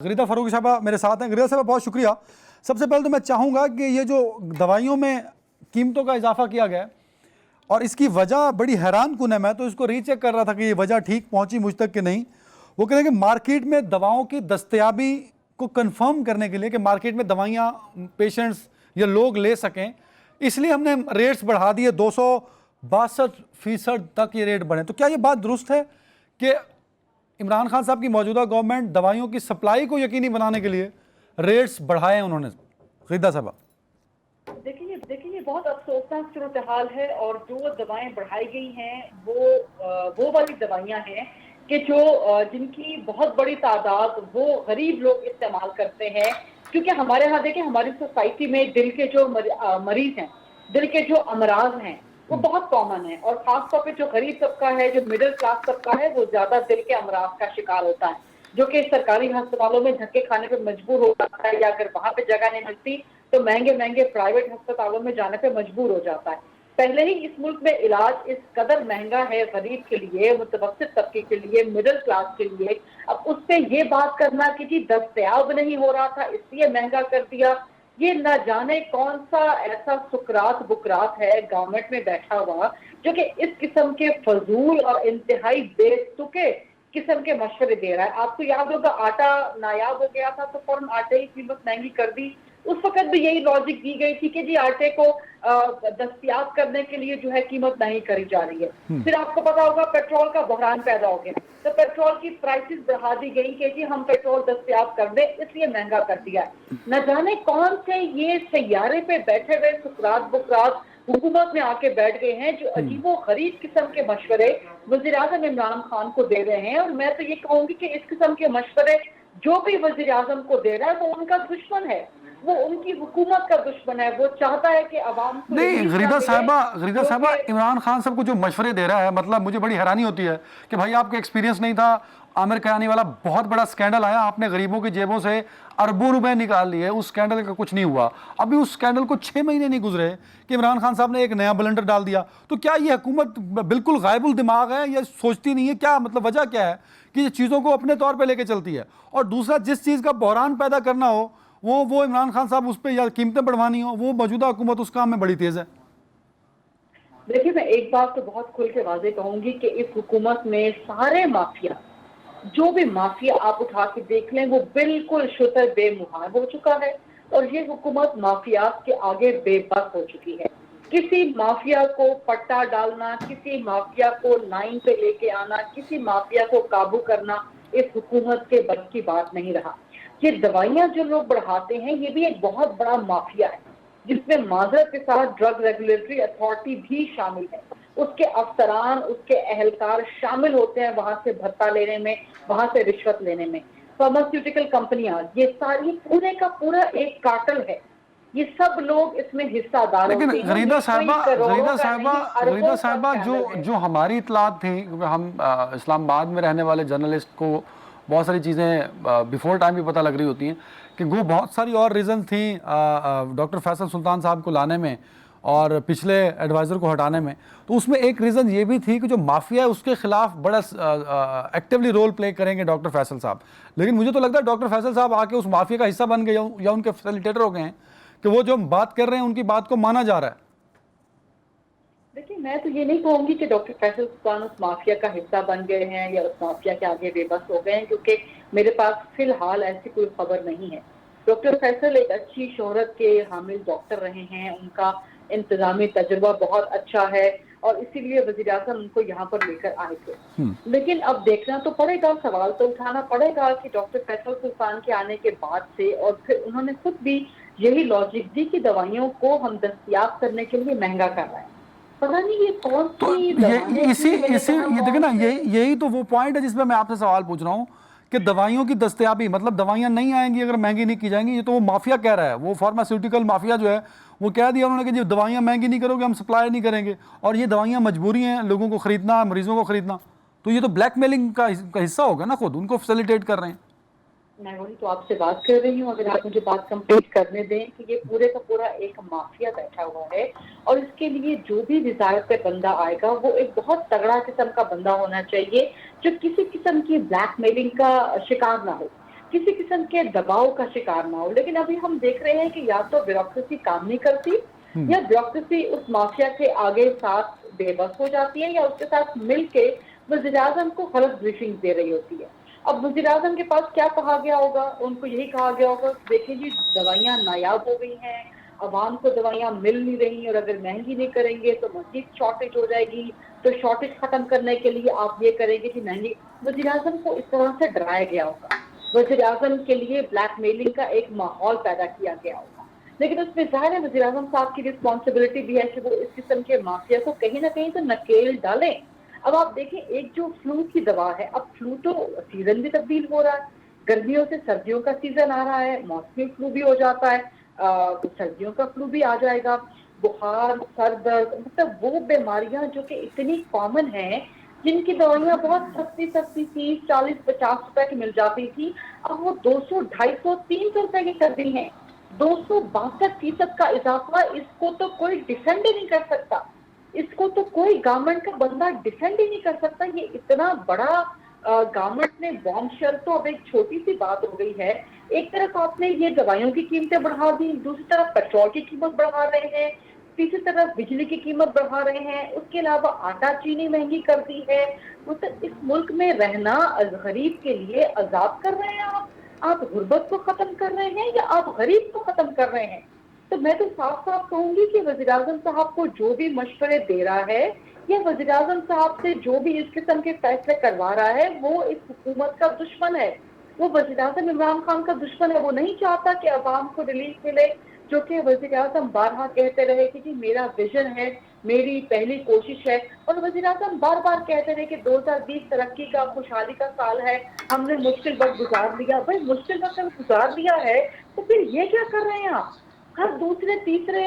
غریدہ فاروقی صاحبہ میرے ساتھ ہیں۔ غریدہ صاحبہ بہت شکریہ۔ سب سے پہلے تو میں چاہوں گا کہ یہ جو دوائیوں میں قیمتوں کا اضافہ کیا گیا ہے اور اس کی وجہ بڑی حیران کن ہے، میں تو اس کو ری چیک کر رہا تھا کہ یہ وجہ ٹھیک پہنچی مجھ تک کہ نہیں۔ وہ کہہ رہے ہیں کہ مارکیٹ میں دواؤں کی دستیابی کو کنفرم کرنے کے لیے کہ مارکیٹ میں دوائیاں پیشنٹس یا لوگ لے سکیں، اس لیے ہم نے ریٹس بڑھا دیے 262% تک یہ ریٹ بڑھے۔ تو کیا یہ بات درست ہے کہ عمران خان صاحب کی موجودہ گورنمنٹ دوائیوں کی سپلائی کو یقینی بنانے کے لیے ریٹس بڑھائے انہوں نے؟ غریدہ صاحبہ دیکھیے یہ بہت افسوسناک صورتحال ہے، اور جو دوائیں بڑھائی گئی ہیں وہ والی دوائیاں ہیں کہ جن کی بہت بڑی تعداد وہ غریب لوگ استعمال کرتے ہیں، کیونکہ ہمارے ہاں دیکھیں ہماری سوسائٹی میں دل کے جو مریض ہیں، دل کے جو امراض ہیں وہ بہت کامن ہیں، اور خاص طور پہ جو غریب طبقہ ہے، جو مڈل کلاس طبقہ ہے، وہ زیادہ دل کے امراض کا شکار ہوتا ہے، جو کہ سرکاری ہسپتالوں میں دھکے کھانے پہ مجبور ہو جاتا ہے، یا اگر وہاں پہ جگہ نہیں ملتی تو مہنگے پرائیویٹ ہسپتالوں میں جانے پہ مجبور ہو جاتا ہے۔ پہلے ہی اس ملک میں علاج اس قدر مہنگا ہے غریب کے لیے، متوسط طبقے کے لیے، مڈل کلاس کے لیے، اب اس پہ یہ بات کرنا کہ جی دستیاب نہیں ہو رہا تھا اس لیے مہنگا کر دیا، یہ نہ جانے کون سا ایسا سکرات بکرات ہے گورنمنٹ میں بیٹھا ہوا جو کہ اس قسم کے فضول اور انتہائی بے تکے قسم کے مشورے دے رہا ہے۔ آپ کو یاد ہوگا آٹا نایاب ہو گیا تھا تو فوراً آٹے کی قیمت مہنگی کر دی، اس وقت بھی یہی لاجک دی گئی تھی کہ جی آٹے کو دستیاب کرنے کے لیے جو ہے قیمت نہیں کری جا رہی ہے۔ پھر آپ کو پتا ہوگا پیٹرول کا بحران پیدا ہو گیا تو پیٹرول کی پرائسز بڑھا دی گئی کہ جی ہم پیٹرول دستیاب کر دیں، اس لیے مہنگا کر دیا ہے۔ نہ جانے کون سے یہ سیارے پہ بیٹھے ہوئے سکرات بکرات حکومت میں آ کے بیٹھ گئے ہیں جو عجیب و غریب قسم کے مشورے وزیر اعظم عمران خان کو دے رہے ہیں، اور میں تو یہ کہوں گی کہ اس قسم کے مشورے جو بھی وزیر اعظم کو دے رہا ہے وہ ان کا دشمن ہے، وہ ان کی حکومت کا دشمن ہے، وہ چاہتا ہے کہ عوام کو نہیں۔ غریدہ صاحبہ عمران خان صاحب کو جو مشورے دے رہا ہے، مطلب مجھے بڑی حیرانی ہوتی ہے کہ بھائی آپ کا ایکسپیرینس نہیں تھا، عامر قیانی والا بہت بڑا سکینڈل آیا، آپ نے غریبوں کی جیبوں سے اربوں روپے نکال لیے، اس سکینڈل کا کچھ نہیں ہوا، ابھی اس سکینڈل کو 6 مہینے نہیں گزرے کہ عمران خان صاحب نے ایک نیا بلنڈر ڈال دیا۔ تو کیا یہ حکومت بالکل غائب الدماغ ہے یا سوچتی نہیں ہے؟ کیا مطلب وجہ کیا ہے کہ یہ چیزوں کو اپنے طور پہ لے کے چلتی ہے؟ اور دوسرا، جس چیز کا بحران پیدا کرنا ہو وہ عمران خان صاحب اس پہ یا قیمتیں بڑھوانی ہو، وہ موجودہ حکومت اس کام میں بڑی تیز ہے۔ دیکھیے میں ایک بات تو بہت کھل کے واضح کہوں گی کہ اس حکومت میں سارے مافیا، جو بھی مافیا آپ اٹھا کے دیکھ لیں، وہ بالکل شتر بے محال ہو چکا ہے، اور یہ حکومت مافیات کے آگے بے بس ہو چکی ہے۔ کسی مافیا کو پٹا ڈالنا، کسی مافیا کو لائن پہ لے کے آنا، کسی مافیا کو قابو کرنا اس حکومت کے بس کی بات نہیں رہا۔ یہ دوائیاں جو لوگ بڑھاتے ہیں یہ بھی ایک بہت بڑا مافیا ہے، جس میں معذرت کے ساتھ ڈرگ ریگولیٹری اتھارٹی بھی شامل ہے، اس کے افسران، اس کے اہلکار شامل ہوتے ہیں وہاں سے بھتہ لینے میں، وہاں سے رشوت لینے میں۔ فارماسیوٹیکل کمپنیاں، یہ ساری پورے کا پورا ایک کارٹل ہے، یہ سب لوگ اس میں حصہ دار لیکن ہوتے ہیں۔ غریدہ صاحبہ جو جو ہماری اطلاعات تھیں، کیونکہ ہم اسلام آباد میں رہنے والے جرنلسٹ کو بہت ساری چیزیں بیفور ٹائم بھی پتہ لگ رہی ہوتی ہیں کہ وہ بہت ساری اور ریزن تھیں ڈاکٹر فیصل سلطان صاحب کو لانے میں اور پچھلے ایڈوائزر کو ہٹانے میں۔ تو اس میں ایک ریزن یہ بھی تھی کہ جو مافیا ہے اس کے خلاف بڑا ایکٹیولی رول پلے کریں گے ڈاکٹر فیصل صاحب، لیکن مجھے تو لگتا ہے ڈاکٹر فیصل صاحب آ کے اس مافیا کا حصہ بن گئے یا ان کے فیسیلیٹیٹر ہو گئے ہیں کہ وہ جو بات کر رہے ہیں ان کی بات کو مانا جا رہا ہے۔ دیکھیے میں تو یہ نہیں کہوں گی کہ ڈاکٹر فیصل سلطان اس مافیا کا حصہ بن گئے ہیں یا اس مافیا کے آگے بے بس ہو گئے ہیں، کیونکہ میرے پاس فی الحال ایسی کوئی خبر نہیں ہے۔ ڈاکٹر فیصل ایک اچھی شہرت کے حامل ڈاکٹر رہے ہیں، ان کا انتظامی تجربہ بہت اچھا ہے، اور اسی لیے وزیر اعظم ان کو یہاں پر لے کر آئے تھے۔ لیکن اب دیکھنا تو پڑے گا، سوال تو اٹھانا پڑے گا کہ ڈاکٹر فیصل سلطان کے آنے کے بعد سے، اور پھر انہوں نے خود بھی یہی لاجک دی کہ دوائیوں کو ہم دستیاب کرنے کے لیے مہنگا کر رہے ہیں۔ پتہ نہیں یہ کون سی دیکھیں نا، یہی تو وہ پوائنٹ ہے جس پہ میں آپ سے سوال پوچھ رہا ہوں کہ دوائیوں کی دستیابی، مطلب دوائیاں نہیں آئیں گی اگر مہنگی نہیں کی جائیں گی، یہ تو وہ مافیا کہہ رہا ہے، وہ فارماسیوٹیکل مافیا جو ہے وہ کہہ دیا انہوں نے کہ جی دوائیاں مہنگی نہیں کرو گے ہم سپلائی نہیں کریں گے، اور یہ دوائیاں مجبوری ہیں لوگوں کو خریدنا، مریضوں کو خریدنا، تو یہ تو بلیک میلنگ کا حصہ ہوگا نا، خود ان کو فیسیلیٹیٹ کر رہے ہیں۔ میں وہی تو آپ سے بات کر رہی ہوں، اگر آپ مجھے بات کمپلیٹ کرنے دیں کہ یہ پورے کا پورا ایک مافیا بیٹھا ہوا ہے، اور اس کے لیے جو بھی وزارت پہ بندہ آئے گا وہ ایک بہت تگڑا قسم کا بندہ ہونا چاہیے جو کسی قسم کی بلیک میلنگ کا شکار نہ ہو۔ किसी किस्म के दबाव का शिकार ना हो। लेकिन अभी हम देख रहे हैं कि या तो ब्यूरोक्रेसी काम नहीं करती या ब्यूरोक्रेसी उस माफिया के आगे साथ बेबस हो जाती है या उसके साथ मिलके वज़ीर-ए-आज़म को गलत ब्रीफिंग दे रही होती है। अब वज़ीर-ए-आज़म के पास क्या कहा गया होगा, उनको यही कहा गया होगा देखिए जी दवाइयाँ नायाब हो गई हैं, अवाम को दवाइयाँ मिल नहीं रही और अगर महंगी नहीं करेंगे तो मज़ीद शॉर्टेज हो जाएगी, तो शॉर्टेज खत्म करने के लिए आप ये करेंगे कि महंगी। वज़ीर-ए-आज़म को इस तरह से डराया गया होगा, वज़ीर-ए-आज़म के लिए ब्लैकमेलिंग का एक माहौल पैदा किया गया होगा। लेकिन उसमें ज़ाहिर है वज़ीर-ए-आज़म साहब की रिस्पॉन्सिबिलिटी भी है कि वो इस किस्म के माफिया को कहीं ना कहीं तो नकेल डालें। अब आप देखें एक जो फ्लू की दवा है, अब फ्लू तो सीजन भी तब्दील हो रहा है, गर्मियों से सर्दियों का सीजन आ रहा है, मौसमी फ्लू भी हो जाता है, सर्दियों का फ्लू भी आ जाएगा, बुखार, सर दर्द, मतलब वो बीमारियां जो कि इतनी कॉमन हैं, जिनकी दवाइयां बहुत सस्ती 30, 40, 50 रुपए की मिल जाती थी, अब वो 200, 250, 300 रुपए की कर दी हैं। 262% का इजाफा, इसको तो कोई डिफेंड ही नहीं कर सकता, इसको तो कोई गवर्नमेंट का बंदा डिफेंड ही नहीं कर सकता। ये इतना बड़ा गवर्नमेंट ने बॉम्बशेल, तो अब एक छोटी सी बात हो गई है। एक तरफ आपने ये दवाइयों की कीमतें बढ़ा दी, दूसरी तरफ पेट्रोल की कीमत बढ़ा रहे हैं, तीसरी तरफ बिजली की कीमत बढ़ा रहे हैं, उसके अलावा आटा चीनी महंगी कर दी है। मतलब इस मुल्क में रहना गरीब के लिए अजाब कर रहे हैं आप गुर्बत को खत्म कर रहे हैं या आप गरीब को खत्म कर रहे हैं। तो मैं तो साफ साफ कहूंगी कि वज़ीर-ए-आज़म साहब को जो भी मशवरे दे रहा है या वज़ीर-ए-आज़म साहब से जो भी इस किस्म के फैसले करवा रहा है, वो इस हुकूमत का दुश्मन है, वो वज़ीर-ए-आज़म इमरान खान का दुश्मन है। वो नहीं चाहता कि अवाम को रिलीफ मिले, जो कि वज़ीर-ए-आज़म बारहा कहते रहे कि जी मेरा विजन है, मेरी पहली कोशिश है, और वज़ीर-ए-आज़म बार बार कहते रहे कि 2020 तरक्की का, खुशहाली का साल है, हमने मुश्किल वक्त गुजार लिया। भाई मुश्किल वक्त गुजार लिया है तो फिर ये क्या कर रहे हैं आप? हर दूसरे तीसरे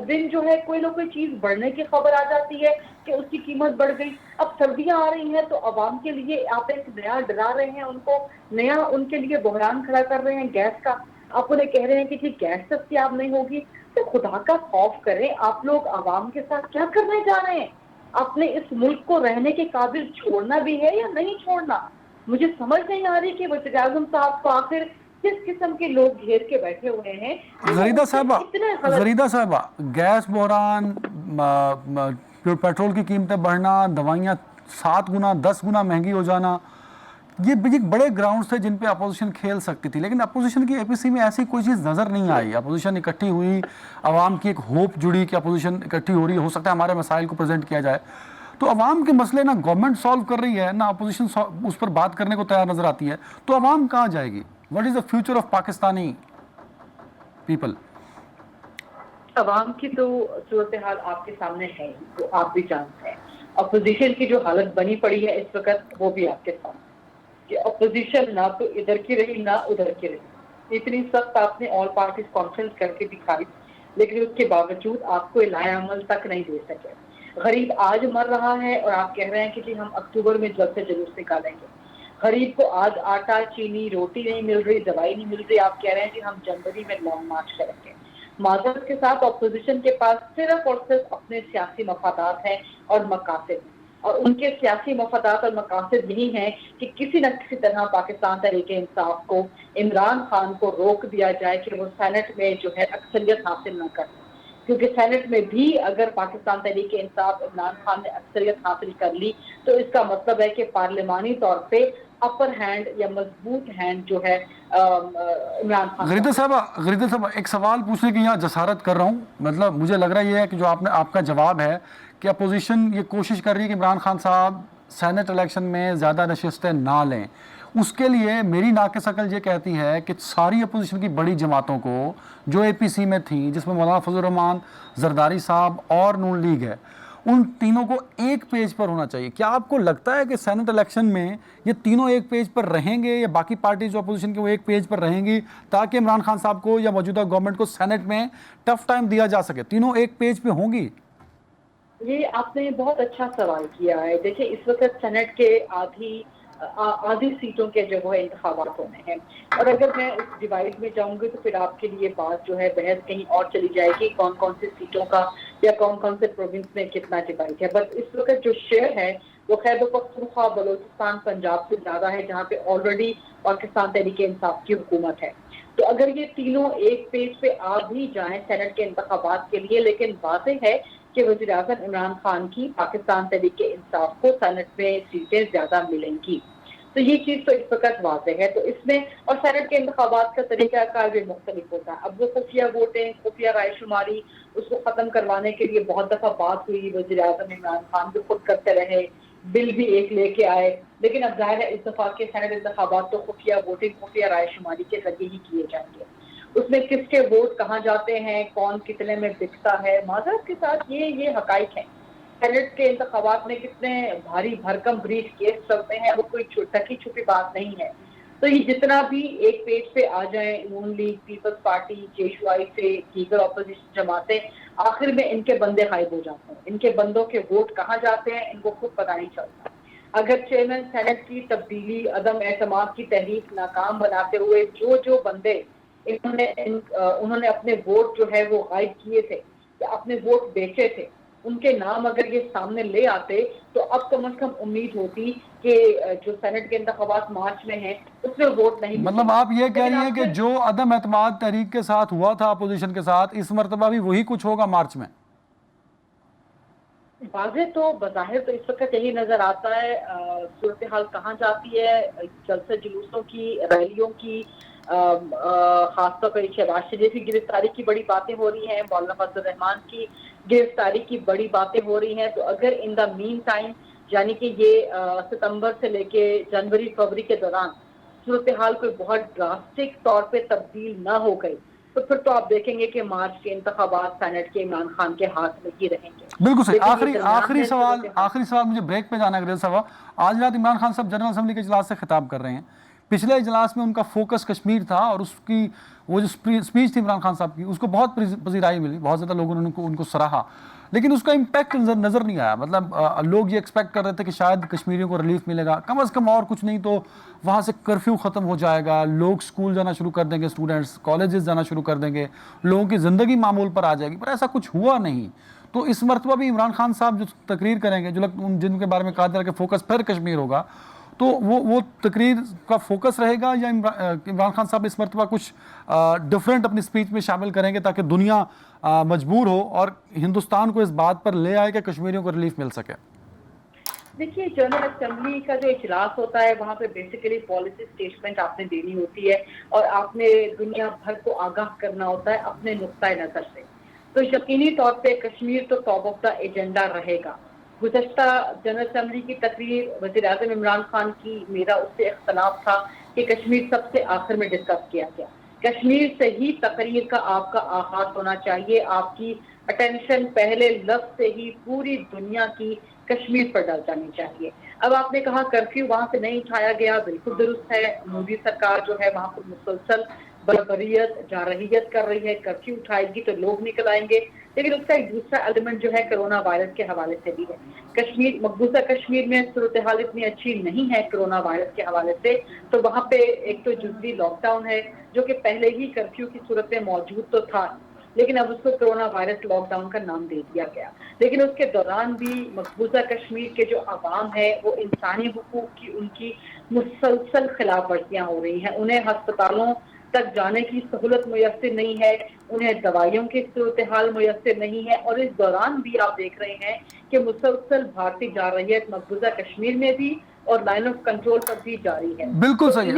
दिन जो है कोई ना कोई चीज बढ़ने की खबर आ जाती है कि उसकी कीमत बढ़ गई। अब सर्दियां आ रही हैं तो अवाम के लिए आप एक नया डरा रहे हैं, उनको नया उनके लिए बहरान खड़ा कर रहे हैं गैस का। आप उन्हें कह रहे हैं कि जी गैस दस्तयाब नहीं होगी। तो खुदा का खौफ करें, आप लोग अवाम के साथ क्या करने जा रहे हैं? आपने इस मुल्क को रहने के काबिल छोड़ना भी है या नहीं छोड़ना? मुझे समझ नहीं आ रही कि वज़ीर-ए-आज़म साहब को आखिर किस किस्म के लोग घेर के बैठे हुए हैं। गरीदा साहबा, गैस बहरान, पेट्रोल की कीमतें बढ़ना, दवाइयाँ 7 गुना 10 गुना महंगी हो जाना, ये बड़े ग्राउंड थे जिन पे अपोजिशन खेल सकती थी। लेकिन अपोजिशन की एपीसी में ऐसी कोई चीज़ नज़र नहीं आई। अपोजिशन इकट्ठी हुई, आवाम की एक होप जुड़ी कि अपोजिशन इकट्ठी हो रही है, हो सकता है हमारे मसाइल को प्रेजेंट किया जाए। तो अवाम के मसले ना गवर्नमेंट सॉल्व कर रही है, ना अपोजिशन उस पर बात करने को तैयार नजर आती है, तो अवाम कहाँ जाएगी? What is the future of Pakistani people? अवाम की तो सूरत हाल आपके सामने है, तो आप भी जानते हैं। अपोजिशन की जो हालत बनी पड़ी है इस वक्त, वो भी आपके सामने कि अपोजिशन ना तो इधर की रही ना उधर की रही। इतनी सख्त आपने ऑल पार्टीज कॉन्फ्रेंस करके दिखाई, लेकिन उसके बावजूद आपको इलाया अमल तक नहीं दे सके। गरीब आज मर रहा है और आप कह रहे हैं कि जी हम अक्टूबर में जल्द से जुलूस निकालेंगे। गरीब को आज आटा चीनी रोटी नहीं मिल रही, दवाई नहीं मिल रही, आप कह रहे हैं कि हम जनवरी में लॉन्ग मार्च करेंगे। माजरत के साथ अपोजिशन के पास सिर्फ और सिर्फ अपने सियासी मफादात हैं और मकासद, और उनके सियासी मफादात और मकासद यही हैं कि किसी न किसी तरह पाकिस्तान तहरीके इंसाफ को, इमरान खान को रोक दिया जाए कि वो सेनेट में जो है अक्सरियत हासिल न कर। क्योंकि सेनेट में भी अगर पाकिस्तान तहरीके इंसाफ इमरान खान ने अक्सरियत हासिल कर ली तो इसका मतलब है कि पार्लिमानी तौर पे अपर हैंड या मजबूत हैंड जो है इमरान खान। गरीदा साहब, एक सवाल पूछने की यहाँ जसारत कर रहा हूँ। मतलब मुझे लग रहा है कि जो आपका जवाब है कि अपोजिशन ये कोशिश कर रही है कि इमरान खान साहब सेनेट इलेक्शन में ज़्यादा नशिस्तें ना लें। उसके लिए मेरी नाक़िस अकल ये कहती है कि सारी अपोजिशन की बड़ी जमातों को जो एपीसी में थी, जिसमें मौलाना फजल रहमान, जरदारी साहब और नून लीग है, उन तीनों को एक पेज पर होना चाहिए। क्या आपको लगता है कि सेनेट इलेक्शन में ये तीनों एक पेज पर रहेंगे या बाकी पार्टी जो अपोजिशन की वो एक पेज पर रहेंगी, ताकि इमरान खान साहब को या मौजूदा गवर्नमेंट को सेनेट में टफ टाइम दिया जा सके? तीनों एक पेज पे होंगी? ये आपने बहुत अच्छा सवाल किया है। देखिए इस वक्त सेनेट के आधी आधी सीटों के जो है इंतखाबात होने हैं। और अगर मैं उस डिवाइड में जाऊंगी तो फिर आपके लिए बात जो है बहस कहीं और चली जाएगी, कौन कौन सी सीटों का या कौन कौन से प्रोविंस में कितना डिवाइड है। बट इस वक्त जो शेयर है वो खैबर पख्तूनख्वा, बलोचिस्तान, पंजाब से ज्यादा है, जहाँ पे ऑलरेडी पाकिस्तान तहरीके इंसाफ की हुकूमत है। तो अगर ये तीनों एक पेज पे आ भी जाएं सेनेट के इंतखाबात के लिए, लेकिन वाज़ेह है कि वज़ीर-ए-आज़म इमरान खान की पाकिस्तान तहरीके इंसाफ को सेनेट में सीटें ज्यादा मिलेंगी। तो ये चीज तो इस वक्त वाज़ेह है। तो इसमें और सेनेट के इंतखाबात का तरीकाकार भी मुख्तलिफ होता है। अब वो खुफिया वोटें, खुफिया राय शुमारी, उसको खत्म करवाने के लिए बहुत दफा बात हुई, वज़ीर-ए-आज़म इमरान खान भी खुद करते रहे, बिल भी एक लेके आए, लेकिन अब जाहिर है इस दफा के सेनेट इंतखाबात तो खुफिया वोटिंग, खुफिया राय शुमारी के जरिए ही किए जाएंगे। उसमें किसके वोट कहाँ जाते हैं, कौन कितने में बिकता है, माजरत के साथ ये हकाइक हैं। सेनेट के इंतखाबात में कितने भारी भरकम ब्रीफ केस चलते हैं, वो कोई ढकी छुपी बात नहीं है। तो ये जितना भी एक पेज पे आ जाए, नून लीग, पीपल्स पार्टी, जेशुआई से दीगर अपोजिशन जमातें, आखिर में इनके बंदे गायब हो जाते हैं। इनके बंदों के वोट कहाँ जाते हैं इनको खुद पता नहीं चलता। अगर चेयरमैन सेनेट की तब्दीली, अदम एतमाद की तहरीक नाकाम बनाते हुए जो बंदे उन्होंने अपने वोट जो है वो गायब किए थे या अपने वोट बेचे थे, उनके नाम अगर ये सामने ले आते तो अब कम से कम उम्मीद होती कि जो सेनेट के इंतखाबात मार्च में हैं उसमें वोट नहीं। मतलब आप ये कह रही हैं कि जो अदम एतमाद तहरीक के साथ हुआ था अपोजिशन के साथ, इस मरतबा भी वही कुछ होगा मार्च में? वाज़ेह तो बज़ाहिर तो इस वक्त यही नजर आता है। सूरत हाल कहाँ जाती है, जलसे जुलूसों की, रैलियों की, खासतौर पर शहबाज शरीफ की गिरफ्तारी की बड़ी बातें हो रही हैं, मौलाना फजल रहमान की गिरफ्तारी की बड़ी बातें हो रही हैं। तो अगर इन द मीन टाइम, यानी कि ये सितंबर से लेके जनवरी फरवरी के दौरान सूरत हाल कोई बहुत ड्रास्टिक तौर पे तब्दील ना हो गई, तो फिर तो आप देखेंगे कि मार्च के इंतखाबात सेनेट के इमरान खान के हाथ में ही रहेंगे। बिल्कुल सही। आखिरी सवाल मुझे ब्रेक पे जाना है साहब। आज रात इमरान खान साहब जनरल असेंबली के इजलास से खिताब कर रहे हैं। पिछले इजलास में उनका फोकस कश्मीर था और उसकी वो जो स्पीच थी इमरान खान साहब की, उसको बहुत पजीराई मिली, बहुत ज़्यादा लोगों ने उनको सराहा, लेकिन उसका इम्पैक्ट नज़र नहीं आया। मतलब लोग ये एक्सपेक्ट कर रहे थे कि शायद कश्मीरियों को रिलीफ मिलेगा, कम से कम और कुछ नहीं तो वहाँ से कर्फ्यू ख़त्म हो जाएगा, लोग स्कूल जाना शुरू कर देंगे, स्टूडेंट्स कॉलेजेस जाना शुरू कर देंगे, लोगों की ज़िंदगी मामूल पर आ जाएगी। पर ऐसा कुछ हुआ नहीं। तो इस मरतबा भी इमरान खान साहब जो तकरीर करेंगे, जो जिनके बारे में कहा जा रहा है कि फोकस फिर कश्मीर होगा, तो वो तकरीर का फोकस रहेगा या इमरान खान साहब इस मरतबा कुछ डिफरेंट अपनी स्पीच में शामिल करेंगे ताकि दुनिया मजबूर हो और हिंदुस्तान को इस बात पर ले आए कि कश्मीरियों को रिलीफ मिल सके? देखिए, जनरल असेंबली का जो इजलास होता है वहाँ पे बेसिकली पॉलिसी स्टेटमेंट आपने देनी होती है और आपने दुनिया भर को आगाह करना होता है अपने नुक्ता नज़र से। तो यकीनी तौर पे कश्मीर तो टॉप ऑफ द एजेंडा रहेगा। गुज़श्ता जनरल असेंबली की तकरीर वज़ीर-ए-आज़म इमरान खान की, मेरा उससे इख्तलाफ था कि कश्मीर सबसे आखिर में डिस्कस किया गया। कश्मीर से ही तकरीर का आपका आगाज होना चाहिए, आपकी अटेंशन पहले लफ्ज से ही पूरी दुनिया की कश्मीर पर डल जानी चाहिए। अब आपने कहा कर्फ्यू वहां से नहीं उठाया गया, बिल्कुल दुरुस्त है। मोदी सरकार जो है वहां पर मुसलसल बरबरियत जारहियत कर रही है, कर्फ्यू उठाएगी तो लोग निकल आएंगे, लेकिन उसका एक दूसरा एलिमेंट जो है कोरोना वायरस के हवाले से भी है। कश्मीर, मकबूजा कश्मीर में सूरत हाल इतनी अच्छी नहीं है कोरोना वायरस के हवाले से, तो वहाँ पे एक तो जुज़वी लॉकडाउन है जो कि पहले ही कर्फ्यू की सूरत में मौजूद तो था, लेकिन अब उसको कोरोना वायरस लॉकडाउन का नाम दे दिया गया। लेकिन उसके दौरान भी मकबूजा कश्मीर के जो आवाम है वो इंसानी हुकूक की उनकी मुसलसल खिलाफ वर्जियाँ हो रही हैं। उन्हें अस्पतालों तक जाने की सहूलत मुयस्सर नहीं है, उन्हें दवाइयों की सूरत हाल मुयस्सर नहीं है, और इस दौरान भी आप देख रहे हैं कि मुसलसल भारतीय जारहियत मकबूजा कश्मीर में भी और लाइन ऑफ कंट्रोल पर भी जारी है। बिल्कुल सही है।